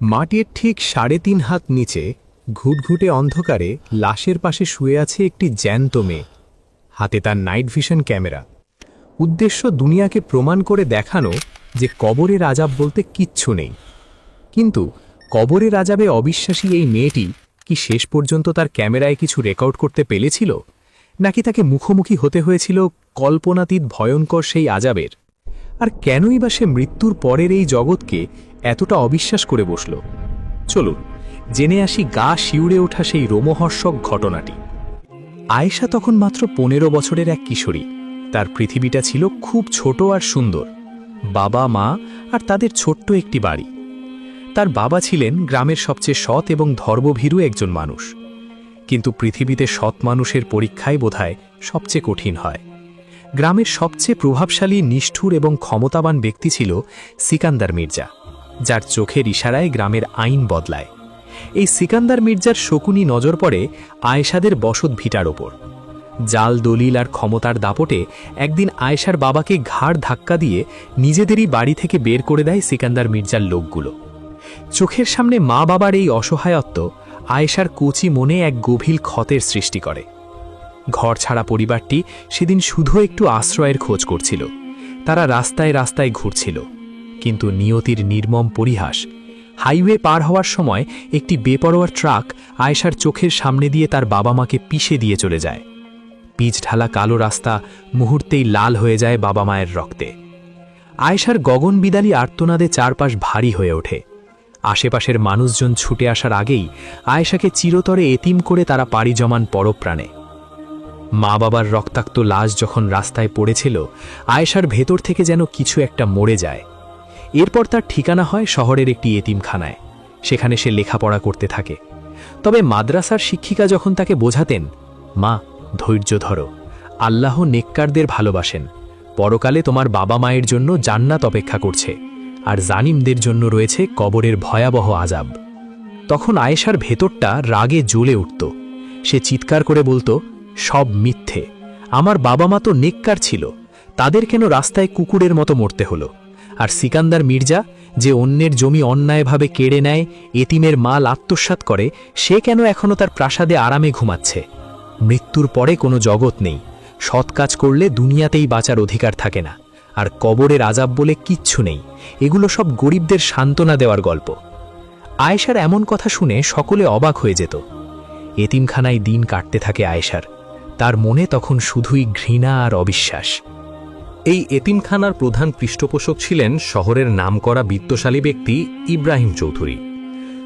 মাটির ঠিক ৩.৫ হাত নিচে ঘুটঘুটে অন্ধকারে লাশের পাশে শুয়ে আছে একটি জ্যান্ত মেয়ে। হাতে তার নাইট ভিশন ক্যামেরা। উদ্দেশ্য দুনিয়াকে প্রমাণ করে দেখানো যে কবরের আযাব বলতে কিচ্ছু নেই। কিন্তু কবরের আযাবে অবিশ্বাসী এই মেয়েটি কি শেষ পর্যন্ত তার ক্যামেরায় কিছু রেকর্ড করতে পেরেছিল, নাকি তাকে মুখোমুখি হতে হয়েছিল কল্পনাতীত ভয়ঙ্কর সেই আযাবের? আর কেনই বা সে মৃত্যুর পরের এই জগৎকে এতটা অবিশ্বাস করে বসল? চলুন জেনে আসি গা শিউড়ে ওঠা সেই রোমহর্ষক ঘটনাটি। আয়েশা তখন মাত্র ১৫ বছরের এক কিশোরী। তার পৃথিবীটা ছিল খুব ছোট আর সুন্দর। বাবা, মা আর তাদের ছোট্ট একটি বাড়ি। তার বাবা ছিলেন গ্রামের সবচেয়ে সৎ এবং ধর্মভীরু একজন মানুষ। কিন্তু পৃথিবীতে সৎ মানুষের পরীক্ষাই বোধহয় সবচেয়ে কঠিন হয়। গ্রামের সবচেয়ে প্রভাবশালী, নিষ্ঠুর এবং ক্ষমতাবান ব্যক্তি ছিল সিকান্দার মির্জা, যার চোখের ইশারায় গ্রামের আইন বদলায়। এই সিকান্দার মির্জার শকুনি নজর পড়ে আয়েশাদের বসত ভিটার ওপর। জাল দলিল আর ক্ষমতার দাপটে একদিন আয়েশার বাবাকে ঘাড় ধাক্কা দিয়ে নিজেদেরই বাড়ি থেকে বের করে দেয় সিকান্দার মির্জার লোকগুলো। চোখের সামনে মা বাবার এই অসহায়ত্ব আয়েশার কচি মনে এক গভীর ক্ষতের সৃষ্টি করে। ঘর ছাড়া পরিবারটি সেদিন শুধু একটু আশ্রয়ের খোঁজ করছিল। তারা রাস্তায় রাস্তায় ঘুরছিল, কিন্তু নিয়তির নির্মম পরিহাস। হাইওয়ে পার হওয়ার সময় একটি বেপরোয়া ট্রাক আয়েশার চোখের সামনে দিয়ে তার বাবা মাকে পিষে দিয়ে চলে যায়। পিচ ঢালা কালো রাস্তা মুহূর্তেই লাল হয়ে যায় বাবা মায়ের রক্তে। আয়েশার গগনবিদারী আর্তনাদে চারপাশ ভারী হয়ে ওঠে। আশেপাশের মানুষজন ছুটে আসার আগেই আয়েশাকে চিরতরে এতিম করে তারা পাড়ি জমান পরপ্রাণে। মা বাবার রক্তাক্ত লাশ যখন রাস্তায় পড়েছিল, আয়েশার ভেতর থেকে যেন কিছু একটা মরে যায়। এরপর তার ঠিকানা হয় শহরের একটি এতিমখানায়। সেখানে সে লেখাপড়া করতে থাকে। তবে মাদ্রাসার শিক্ষিকা যখন তাকে বোঝাতেন, মা, ধৈর্য ধরো, আল্লাহ নেককারদের ভালোবাসেন, পরকালে তোমার বাবা মায়ের জন্য জান্নাত অপেক্ষা করছে, আর জালিমদের জন্য রয়েছে কবরের ভয়াবহ আযাব, তখন আয়েশার ভেতরটা রাগে জ্বলে উঠত। সে চিৎকার করে বলতো, সব মিথ্যে, আমার বাবা মা তো নেককার ছিল, তাদের কেন রাস্তায় কুকুরের মতো মরতে হলো? আর সিকান্দার মির্জা, যে অন্যের জমি অন্যায়ভাবে কেড়ে নেয়, এতিমের মাল আত্মসাৎ করে, সে কেন এখনও তার প্রাসাদে আরামে ঘুমাচ্ছে? মৃত্যুর পরে কোনো জগৎ নেই। সৎ কাজ করলে দুনিয়াতেই বাঁচার অধিকার থাকে না, আর কবরের আযাব বলে কিচ্ছু নেই। এগুলো সব গরিবদের সান্ত্বনা দেওয়ার গল্প। আয়েশার এমন কথা শুনে সকলে অবাক হয়ে যেত। এতিমখানায় দিন কাটতে থাকে আয়েশার। তার মনে তখন শুধুই ঘৃণা আর অবিশ্বাস। এই এতিমখানার প্রধান পৃষ্ঠপোষক ছিলেন শহরের নামকরা বিত্তশালী ব্যক্তি ইব্রাহিম চৌধুরী।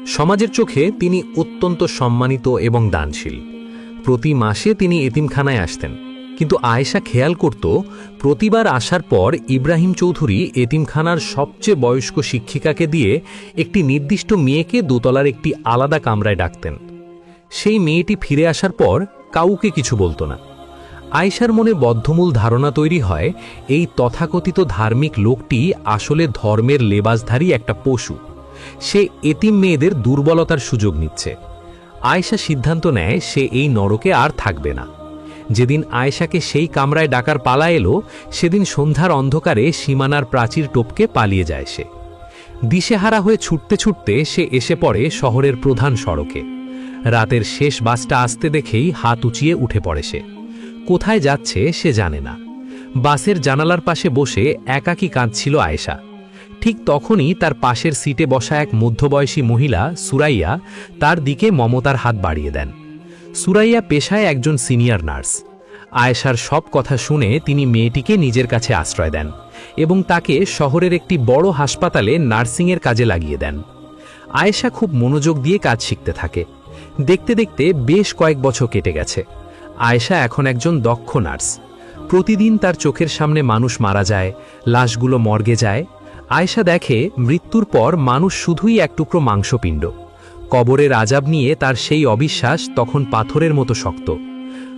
সমাজের চোখে তিনি অত্যন্ত সম্মানিত এবং দানশীল। প্রতি মাসে তিনি এতিমখানায় আসতেন, কিন্তু আয়েশা খেয়াল করত, প্রতিবার আসার পর ইব্রাহিম চৌধুরী এতিমখানার সবচেয়ে বয়স্ক শিক্ষিকাকে দিয়ে একটি নির্দিষ্ট মেয়েকে দোতলার একটি আলাদা কামরায় ডাকতেন। সেই মেয়েটি ফিরে আসার পর কাউকে কিছু বলতো না। আয়েশার মনে বদ্ধমূল ধারণা তৈরি হয়, এই তথাকথিত ধার্মিক লোকটি আসলে ধর্মের লেবাসধারী একটা পশু। সে এতিম মেয়েদের দুর্বলতার সুযোগ নিচ্ছে। আয়েশা সিদ্ধান্ত নেয় সে এই নরকে আর থাকবে না। যেদিন আয়েশাকে সেই কামরায় ডাকার পালা এলো, সেদিন সন্ধ্যার অন্ধকারে সীমানার প্রাচীর টপকে পালিয়ে যায় সে। দিশেহারা হয়ে ছুটতে ছুটতে সে এসে পড়ে শহরের প্রধান সড়কে। রাতের শেষ বাসটা আসতে দেখেই হাত উঁচিয়ে উঠে পড়ে সে। কোথায় যাচ্ছে সে জানে না। বাসের জানালার পাশে বসে একাকী কাঁদছিল আয়েশা। ঠিক তখনই তার পাশের সিটে বসা এক মধ্যবয়সী মহিলা সুরাইয়া তার দিকে মমতার হাত বাড়িয়ে দেন। সুরাইয়া পেশায় একজন সিনিয়র নার্স। আয়েশার সব কথা শুনে তিনি মেয়েটিকে নিজের কাছে আশ্রয় দেন এবং তাকে শহরের একটি বড় হাসপাতালে নার্সিংয়ের কাজে লাগিয়ে দেন। আয়েশা খুব মনোযোগ দিয়ে কাজ শিখতে থাকে। দেখতে দেখতে বেশ কয়েক বছর কেটে গেছে। আয়েশা এখন একজন দক্ষ নার্স। প্রতিদিন তার চোখের সামনে মানুষ মারা যায়, লাশগুলো মর্গে যায়। আয়েশা দেখে মৃত্যুর পর মানুষ শুধুই এক টুকরো মাংসপিণ্ড। কবরের আযাব নিয়ে তার সেই অবিশ্বাস তখন পাথরের মতো শক্ত।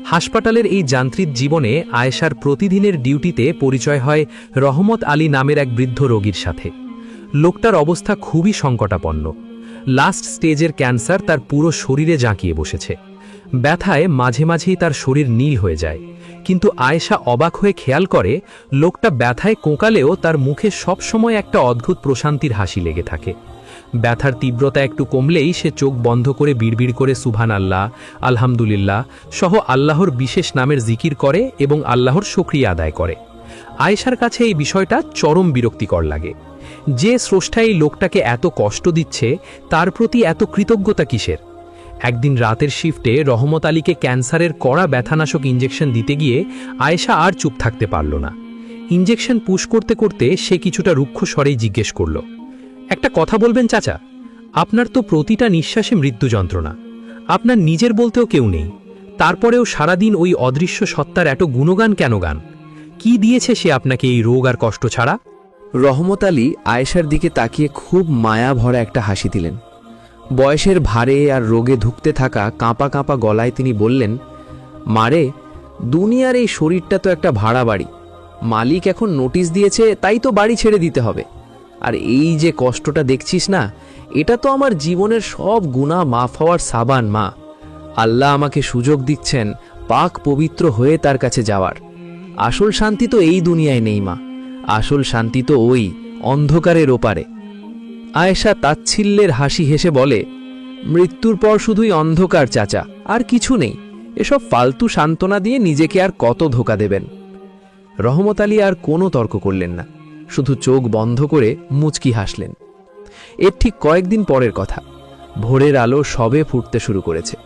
হাসপাতালের এই যান্ত্রিক জীবনে আয়েশার প্রতিদিনের ডিউটিতে পরিচয় হয় রহমত আলী নামের এক বৃদ্ধ রোগীর সাথে। লোকটার অবস্থা খুবই সংকটাপন্ন। লাস্ট স্টেজের ক্যান্সার তার পুরো শরীরে জাঁকিয়ে বসেছে। ব্যথায় মাঝে মাঝেই তার শরীর নীল হয়ে যায়, কিন্তু আয়েশা অবাক হয়ে খেয়াল করে লোকটা ব্যথায় কোঁকালেও তার মুখে সবসময় একটা অদ্ভুত প্রশান্তির হাসি লেগে থাকে। ব্যথার তীব্রতা একটু কমলেই সে চোখ বন্ধ করে বিড়বিড় করে সুবহান আল্লাহ, আলহামদুলিল্লাহ সহ আল্লাহর বিশেষ নামের জিকির করে এবং আল্লাহর শুকরিয়া আদায় করে। আয়েশার কাছে এই বিষয়টা চরম বিরক্তিকর লাগে। যে স্রষ্টা এই লোকটাকে এত কষ্ট দিচ্ছে তার প্রতি এত কৃতজ্ঞতা কিসের? একদিন রাতের শিফটে রহমত আলীকে ক্যান্সারের কড়া ব্যথানাশক ইঞ্জেকশন দিতে গিয়ে আয়েশা আর চুপ থাকতে পারল না। ইঞ্জেকশন পুশ করতে করতে সে কিছুটা রুক্ষ স্বরেই জিজ্ঞেস করল, একটা কথা বলবেন চাচা? আপনার তো প্রতিটা নিঃশ্বাসে মৃত্যু যন্ত্রণা, আপনার নিজের বলতেও কেউ নেই, তারপরেও সারাদিন ওই অদৃশ্য সত্তার এত গুণগান কেন গান? কি দিয়েছে সে আপনাকে এই রোগ আর কষ্ট ছাড়া? রহমত আলী আয়েশার দিকে তাকিয়ে খুব মায়া ভরা একটা হাসি দিলেন। বয়সের ভারে আর রোগে ধুঁকতে থাকা কাঁপা কাঁপা গলায় তিনি বললেন, মারে, দুনিয়ার এই শরীরটা তো একটা ভাড়া বাড়ি, মালিক এখন নোটিশ দিয়েছে তাই তো বাড়ি ছেড়ে দিতে হবে। আর এই যে কষ্টটা দেখছিস না, এটা তো আমার জীবনের সব গুনাহ মাফ হওয়ার সাবান মা। আল্লাহ আমাকে সুযোগ দিচ্ছেন পাক পবিত্র হয়ে তার কাছে যাওয়ার। আসল শান্তি তো এই দুনিয়ায় নেই মা, আসল শান্তি তো ওই অন্ধকারের ওপারে। আয়েশা তাচ্ছিল্যের হাসি হেসে বলে, মৃত্যুর পর শুধুই অন্ধকার চাচা, আর কিছু নেই। এসব ফালতু সান্ত্বনা দিয়ে নিজেকে আর কত ধোঁকা দেবেন? রহমত আলী আর কোনো তর্ক করলেন না, শুধু চোখ বন্ধ করে মুচকি হাসলেন। এর ঠিক কয়েকদিন পরের কথা। ভোরের আলো সবে ফুটতে শুরু করেছে।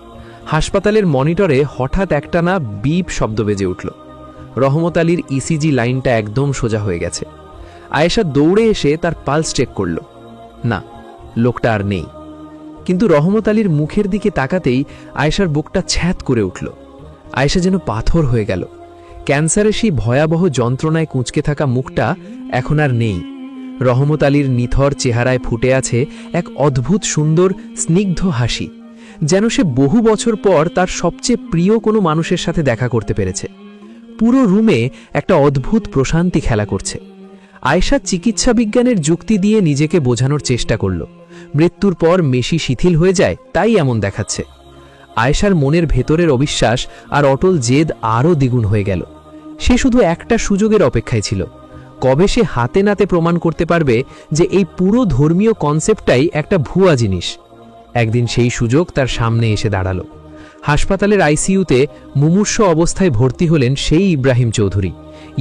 হাসপাতালের মনিটরে হঠাৎ একটানা বিপ শব্দ বেজে উঠল। রহমত আলীর ইসিজি লাইনটা একদম সোজা হয়ে গেছে। আয়েশা দৌড়ে এসে তার পালস চেক করল। না, লোকটা আর নেই। কিন্তু রহমত আলীর মুখের দিকে তাকাতেই আয়েশার বুকটা ছ্যাঁত করে উঠল। আয়েশা যেন পাথর হয়ে গেল। ক্যান্সারের সেই ভয়াবহ যন্ত্রণায় কুঁচকে থাকা মুখটা এখন আর নেই। রহমত আলীর নিথর চেহারায় ফুটে আছে এক অদ্ভুত সুন্দর স্নিগ্ধ হাসি, যেন সে বহু বছর পর তার সবচেয়ে প্রিয় কোনো মানুষের সাথে দেখা করতে পেরেছে। পুরো রুমে একটা অদ্ভুত প্রশান্তি খেলা করছে। আয়েশা চিকিৎসা বিজ্ঞানের যুক্তি দিয়ে নিজেকে বোঝানোর চেষ্টা করল, মৃত্যুর পর মেশি শিথিল হয়ে যায়, তাই এমন দেখাচ্ছে। আয়েশার মনের ভেতরের অবিশ্বাস আর অটল জেদ আরও দ্বিগুণ হয়ে গেল। সে শুধু একটা সুযোগের অপেক্ষায় ছিল, কবে সে হাতে নাতে প্রমাণ করতে পারবে যে এই পুরো ধর্মীয় কনসেপ্টটাই একটা ভুয়া জিনিস। একদিন সেই সুযোগ তার সামনে এসে দাঁড়ালো। হাসপাতালের আইসিইউতে মুমূর্ষ অবস্থায় ভর্তি হলেন সেই ইব্রাহিম চৌধুরী,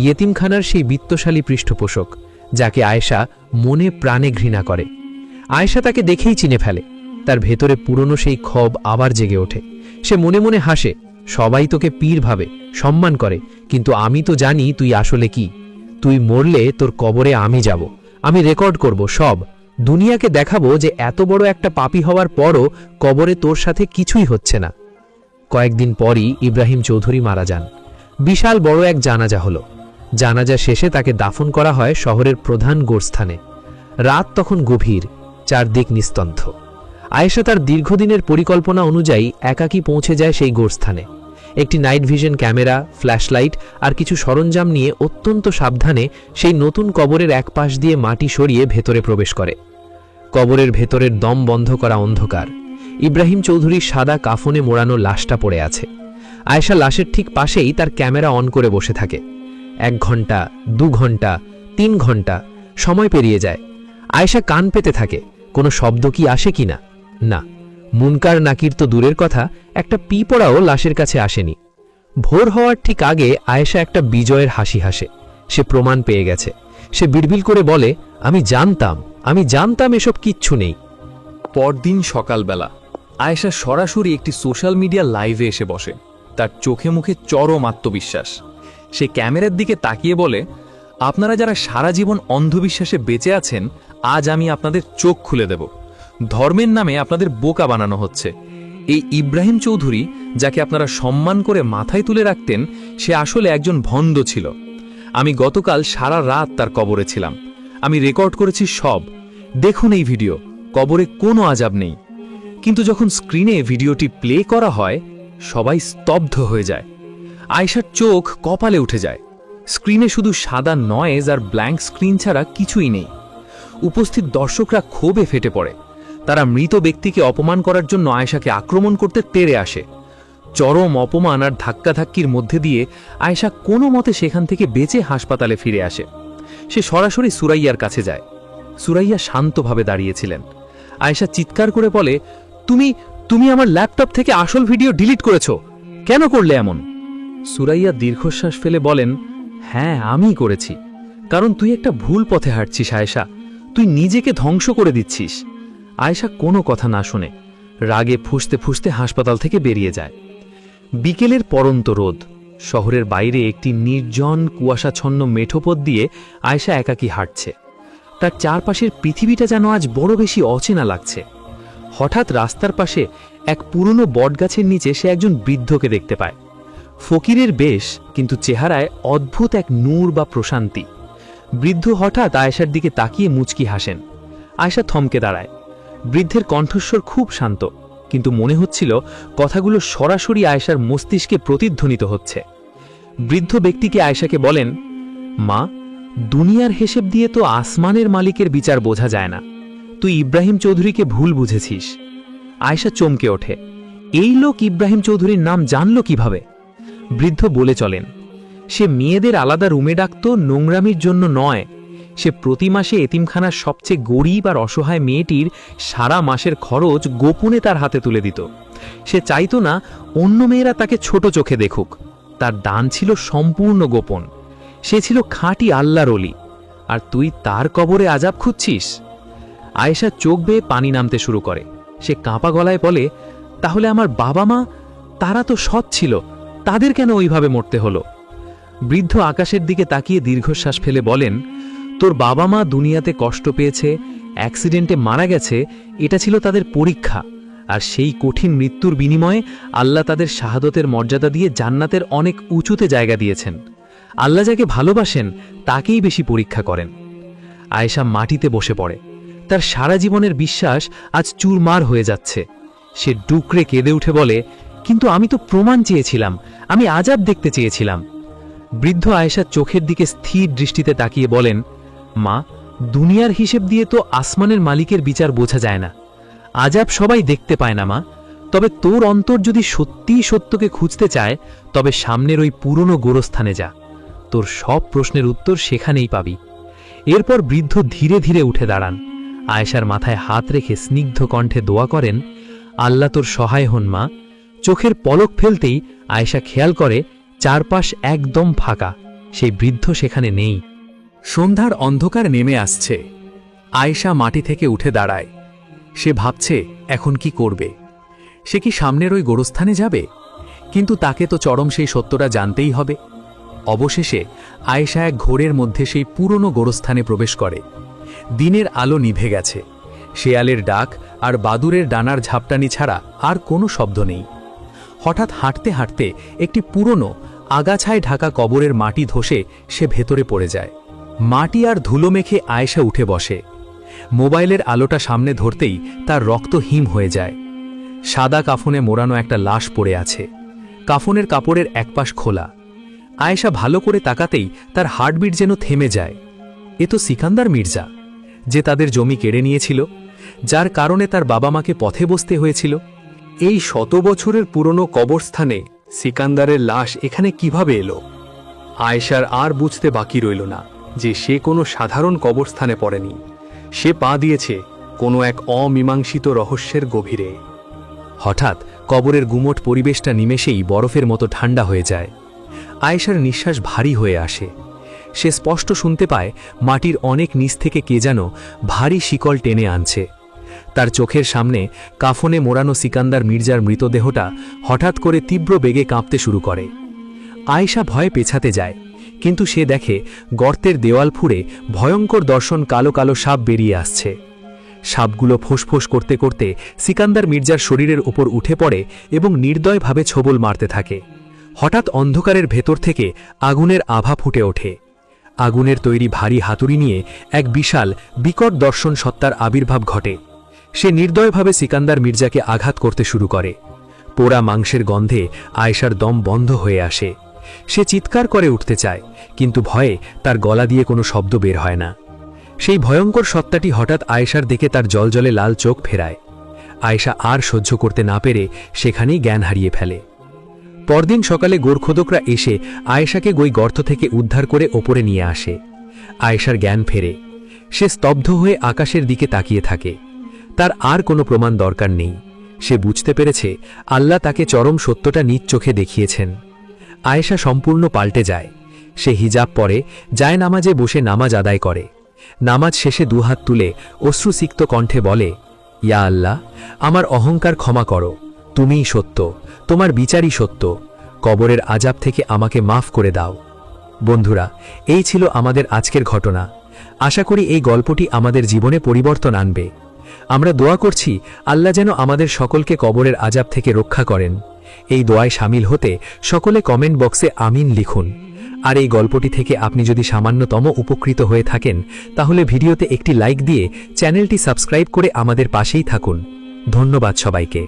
ইয়েতিমখানার সেই বিত্তশালী পৃষ্ঠপোষক, যাকে আয়েশা মনে প্রাণে ঘৃণা করে। আয়েশা তাকে দেখেই চিনে ফেলে। তার ভেতরে পুরনো সেই ক্ষোভ আবার জেগে ওঠে। সে মনে মনে হাসে, সবাই তোকে পীর ভাবে, সম্মান করে, কিন্তু আমি তো জানি তুই আসলে কি। তুই মরলে তোর কবরে আমি যাব, আমি রেকর্ড করব সব, দুনিয়াকে দেখাবো যে এত বড় একটা পাপী হওয়ার পরও কবরে তোর সাথে কিছুই হচ্ছে না। কয়েকদিন পরই ইব্রাহিম চৌধুরী মারা যান। বিশাল বড় এক জানাজা হলো। জানাজা শেষে তাকে দাফন করা হয় শহরের প্রধান গোরস্থানে। রাত তখন গভীর, চারদিক নিস্তব্ধ। আয়েশা তার দীর্ঘদিনের পরিকল্পনা অনুযায়ী একাকী পৌঁছে যায় সেই গোরস্থানে। একটি নাইট ভিশন ক্যামেরা, ফ্ল্যাশলাইট আর কিছু সরঞ্জাম নিয়ে অত্যন্ত সাবধানে সেই নতুন কবরের এক পাশ দিয়ে মাটি সরিয়ে ভেতরে প্রবেশ করে। কবরের ভেতরের দম বন্ধ করা অন্ধকার। ইব্রাহিম চৌধুরীর সাদা কাফনে মোড়ানো লাশটা পড়ে আছে। আয়েশা লাশের ঠিক পাশেই তার ক্যামেরা অন করে বসে থাকে। 1 ঘন্টা, 2 ঘন্টা, 3 ঘন্টা, সময় পেরিয়ে যায়। আয়েশা কান পেতে থাকে, কোনো শব্দ কি আসে কিনা। না, মুনকার নাকির তো দূরের কথা, একটা পিঁপড়াও লাশের কাছে আসেনি। ভোর হওয়ার ঠিক আগে আয়েশা একটা বিজয়ের হাসি হাসে। সে প্রমাণ পেয়ে গেছে। সে বিড়বিড় করে বলে, আমি জানতাম এসব কিচ্ছু নেই। পরদিন সকালবেলা আয়েশা সরাসরি একটি সোশ্যাল মিডিয়া লাইভে এসে বসে। তার চোখে মুখে চরম আত্মবিশ্বাস। সে ক্যামেরার দিকে তাকিয়ে বলে, আপনারা যারা সারা জীবন অন্ধবিশ্বাসে বেঁচে আছেন, আজ আমি আপনাদের চোখ খুলে দেব। ধর্মের নামে আপনাদের বোকা বানানো হচ্ছে। এই ইব্রাহিম চৌধুরী, যাকে আপনারা সম্মান করে মাথায় তুলে রাখতেন, সে আসলে একজন ভণ্ড ছিল। আমি গতকাল সারা রাত তার কবরে ছিলাম। আমি রেকর্ড করেছি সব। দেখুন এই ভিডিও, কবরে কোনো আযাব নেই। কিন্তু যখন স্ক্রিনে ভিডিওটি প্লে করা হয়, সবাই স্তব্ধ হয়ে যায়। আয়েশার চোখ কপালে উঠে যায়। স্ক্রিনে শুধু সাদা নয়েজ আর ব্ল্যাঙ্ক স্ক্রিন ছাড়া কিছুই নেই। উপস্থিত দর্শকরা ক্ষোভে ফেটে পড়ে। তারা মৃত ব্যক্তিকে অপমান করার জন্য আয়েশাকে আক্রমণ করতে তেড়ে আসে। চরম অপমান আর ধাক্কাধাক্কির মধ্যে দিয়ে আয়েশা কোনো মতে সেখান থেকে বেঁচে হাসপাতালে ফিরে আসে। সে সরাসরি সুরাইয়ার কাছে যায়। সুরাইয়া শান্তভাবে দাঁড়িয়েছিলেন। আয়েশা চিৎকার করে বলে, তুমি তুমি আমার ল্যাপটপ থেকে আসল ভিডিও ডিলিট করেছো, কেন করলে এমন? সুরাইয়া দীর্ঘশ্বাস ফেলে বলেন, হ্যাঁ আমিই করেছি, কারণ তুই একটা ভুল পথে হাঁটছিস আয়েশা, তুই নিজেকে ধ্বংস করে দিচ্ছিস। আয়েশা কোনো কথা না শুনে রাগে ফুঁসতে ফুঁসতে হাসপাতাল থেকে বেরিয়ে যায়। বিকেলের পরন্ত রোদ, শহরের বাইরে একটি নির্জন কুয়াশাচ্ছন্ন মেঠোপথ দিয়ে আয়েশা একাকী হাঁটছে। তার চারপাশের পৃথিবীটা যেন আজ বড় বেশি অচেনা লাগছে। হঠাৎ রাস্তার পাশে এক পুরনো বটগাছের নিচে সে একজন বৃদ্ধকে দেখতে পায়। ফকিরের বেশ, কিন্তু চেহারায় অদ্ভুত এক নূর বা প্রশান্তি। বৃদ্ধ হঠাৎ আয়েশার দিকে তাকিয়ে মুচকি হাসেন। আয়েশা থমকে দাঁড়ায়। বৃদ্ধের কণ্ঠস্বর খুব শান্ত, কিন্তু মনে হচ্ছিল কথাগুলো সরাসরি আয়েশার মস্তিষ্কে প্রতিধ্বনিত হচ্ছে। বৃদ্ধ ব্যক্তিকে আয়েশাকে বলেন, মা, দুনিয়ার হিসেব দিয়ে তো আসমানের মালিকের বিচার বোঝা যায় না, তুই ইব্রাহিম চৌধুরীকে ভুল বুঝেছিস। আয়েশা চমকে ওঠে, এই লোক ইব্রাহিম চৌধুরীর নাম জানল কিভাবে? বৃদ্ধ বলে চলেন, সে মেয়েদের আলাদা রুমে ডাকত নোংরামির জন্য নয়, সে প্রতি মাসে এতিমখানার সবচেয়ে গরিব আর অসহায় মেয়েটির সারা মাসের খরচ গোপনে তার হাতে তুলে দিত। সে চাইতো না অন্য মেয়েরা তাকে ছোট চোখে দেখুক, তার দান ছিল সম্পূর্ণ গোপন। সে ছিল খাঁটি আল্লাহর ওলি, আর তুই তার কবরে আজাব খুঁজছিস। আয়েশা চোখ বেয়ে পানি নামতে শুরু করে। সে কাঁপা গলায় বলে, তাহলে আমার বাবা মা, তারা তো সৎ ছিল, তাদের কেন ওইভাবে মরতে হলো? বৃদ্ধ আকাশের দিকে তাকিয়ে দীর্ঘশ্বাস ফেলে বলেন, তোর বাবা মা দুনিয়াতে কষ্ট পেয়েছে, অ্যাক্সিডেন্টে মারা গেছে, এটা ছিল তাদের পরীক্ষা, আর সেই কঠিন মৃত্যুর বিনিময়ে আল্লাহ তাদের শাহাদতের মর্যাদা দিয়ে জান্নাতের অনেক উঁচুতে জায়গা দিয়েছেন। আল্লাহ যাকে ভালোবাসেন তাকেই বেশি পরীক্ষা করেন। আয়েশা মাটিতে বসে পড়ে। তার সারা জীবনের বিশ্বাস আজ চুরমার হয়ে যাচ্ছে। সে ডুকরে কেঁদে উঠে বলে, কিন্তু আমি তো প্রমাণ চেয়েছিলাম, আমি আজাব দেখতে চেয়েছিলাম। বৃদ্ধ আয়েশার চোখের দিকে স্থির দৃষ্টিতে তাকিয়ে বলেন, মা, দুনিয়ার হিসেব দিয়ে তো আসমানের মালিকের বিচার বোঝা যায় না, আজাব সবাই দেখতে পায় না মা, তবে তোর অন্তর যদি সত্যিই সত্যকে খুঁজতে চায়, তবে সামনের ওই পুরনো গোরস্থানে যা, তোর সব প্রশ্নের উত্তর সেখানেই পাবি। এরপর বৃদ্ধ ধীরে ধীরে উঠে দাঁড়ান। আয়েশার মাথায় হাত রেখে স্নিগ্ধ কণ্ঠে দোয়া করেন, আল্লাহ তোর সহায় হন মা। চোখের পলক ফেলতেই আয়েশা খেয়াল করে চারপাশ একদম ফাঁকা, সেই বৃদ্ধ সেখানে নেই। সন্ধ্যার অন্ধকার নেমে আসছে। আয়েশা মাটি থেকে উঠে দাঁড়ায়। সে ভাবছে এখন কি করবে। সে কি সামনের ওই গোরস্থানে যাবে? কিন্তু তাকে তো চরম সেই সত্যটা জানতেই হবে। অবশেষে আয়েশা এক ঘোরের মধ্যে সেই পুরনো গোরস্থানে প্রবেশ করে। দিনের আলো নিভে গেছে। শেয়ালের ডাক আর বাদুরের ডানার ঝাপটানি ছাড়া আর কোনো শব্দ নেই। হঠাৎ হাঁটতে হাঁটতে একটি পুরনো আগাছায় ঢাকা কবরের মাটি ধসে সে ভেতরে পড়ে যায়। মাটি আর ধুলো মেখে আয়েশা উঠে বসে। মোবাইলের আলোটা সামনে ধরতেই তার রক্ত হিম হয়ে যায়। সাদা কাফনে মোড়ানো একটা লাশ পড়ে আছে। কাফনের কাপড়ের একপাশ খোলা। আয়েশা ভালো করে তাকাতেই তার হার্টবিট যেন থেমে যায়। এ তো সিকান্দার মির্জা, যে তাদের জমি কেড়ে নিয়েছিল, যার কারণে তার বাবা মাকে পথে বসতে হয়েছিল। এই 100 বছরের পুরনো কবরস্থানে সিকান্দারের লাশ এখানে কিভাবে এলো? আয়েশার আর বুঝতে বাকি রইল না যে সে কোনো সাধারণ কবরস্থানে পড়েনি। সে পা দিয়েছে কোনো এক অমীমাংসিত রহস্যের গভীরে। হঠাৎ কবরের গুমোট পরিবেশটা নিমেষেই বরফের মতো ঠান্ডা হয়ে যায়। আয়েশার নিঃশ্বাস ভারী হয়ে আসে। সে স্পষ্ট শুনতে পায় মাটির অনেক নিচ থেকে কে যেন ভারী শিকল টেনে আনছে। তার চোখের সামনে কাফনে মোড়ানো সিকান্দার মির্জার মৃতদেহটা হঠাৎ করে তীব্র বেগে কাঁপতে শুরু করে। আয়েশা ভয়ে পেছাতে যায়, কিন্তু সে দেখে গর্তের দেওয়াল ফুঁড়ে ভয়ঙ্কর দর্শন কালো কালো সাপ বেরিয়ে আসছে। সাপগুলো ফোঁসফোঁস করতে করতে সিকান্দার মির্জার শরীরের উপর উঠে পড়ে এবং নির্দয়ভাবে ছোবল মারতে থাকে। হঠাৎ অন্ধকারের ভেতর থেকে আগুনের আভা ফুটে ওঠে। আগুনের তৈরি ভারী হাতুড়ি নিয়ে এক বিশাল বিকট দর্শন সত্তার আবির্ভাব ঘটে। সে নির্দয়ভাবে সিকান্দার মির্জাকে আঘাত করতে শুরু করে। পোড়া মাংসের গন্ধে আয়েশার দম বন্ধ হয়ে আসে। সে চিৎকার করে উঠতে চায়, কিন্তু ভয়ে তার গলা দিয়ে কোনো শব্দ বের হয় না। সেই ভয়ঙ্কর সত্তাটি হঠাৎ আয়েশার দিকে তার জলজলে লাল চোখ ফেরায়। আয়েশা আর সহ্য করতে না পেরে সেখানেই জ্ঞান হারিয়ে ফেলে। পরদিন সকালে গোরখোদকরা এসে আয়েশাকে ওই গর্ত থেকে উদ্ধার করে ওপরে নিয়ে আসে। আয়েশার জ্ঞান ফেরে। সে স্তব্ধ হয়ে আকাশের দিকে তাকিয়ে থাকে। তার আর কোনো প্রমাণ দরকার নেই। সে বুঝতে পেরেছে আল্লাহ তাকে চরম সত্যটা নিজ চোখে দেখিয়েছেন। আয়েশা সম্পূর্ণ পাল্টে যায়। সে হিজাব পরে জায়নামাজে বসে নামাজ আদায় করে। নামাজ শেষে দুহাত তুলে অশ্রুসিক্ত কণ্ঠে বলে, ইয়া আল্লাহ, আমার অহংকার ক্ষমা করো, তুমিই সত্য, তোমার বিচারই সত্য, কবরের আযাব থেকে আমাকে মাফ করে দাও। বন্ধুরা, এই ছিল আমাদের আজকের ঘটনা। আশা করি এই গল্পটি আমাদের জীবনে পরিবর্তন আনবে। আমরা দোয়া করছি আল্লাহ যেন আমাদের সকলকে কবরের আযাব থেকে রক্ষা করেন। এই দোয়ায় শামিল হতে সকলে কমেন্ট বক্সে আমিন লিখুন। আর এই গল্পটি থেকে আপনি যদি সামান্যতম উপকৃত হয়ে থাকেন তাহলে ভিডিওতে একটি লাইক দিয়ে চ্যানেলটি সাবস্ক্রাইব করে আমাদের পাশেই থাকুন। ধন্যবাদ সবাইকে।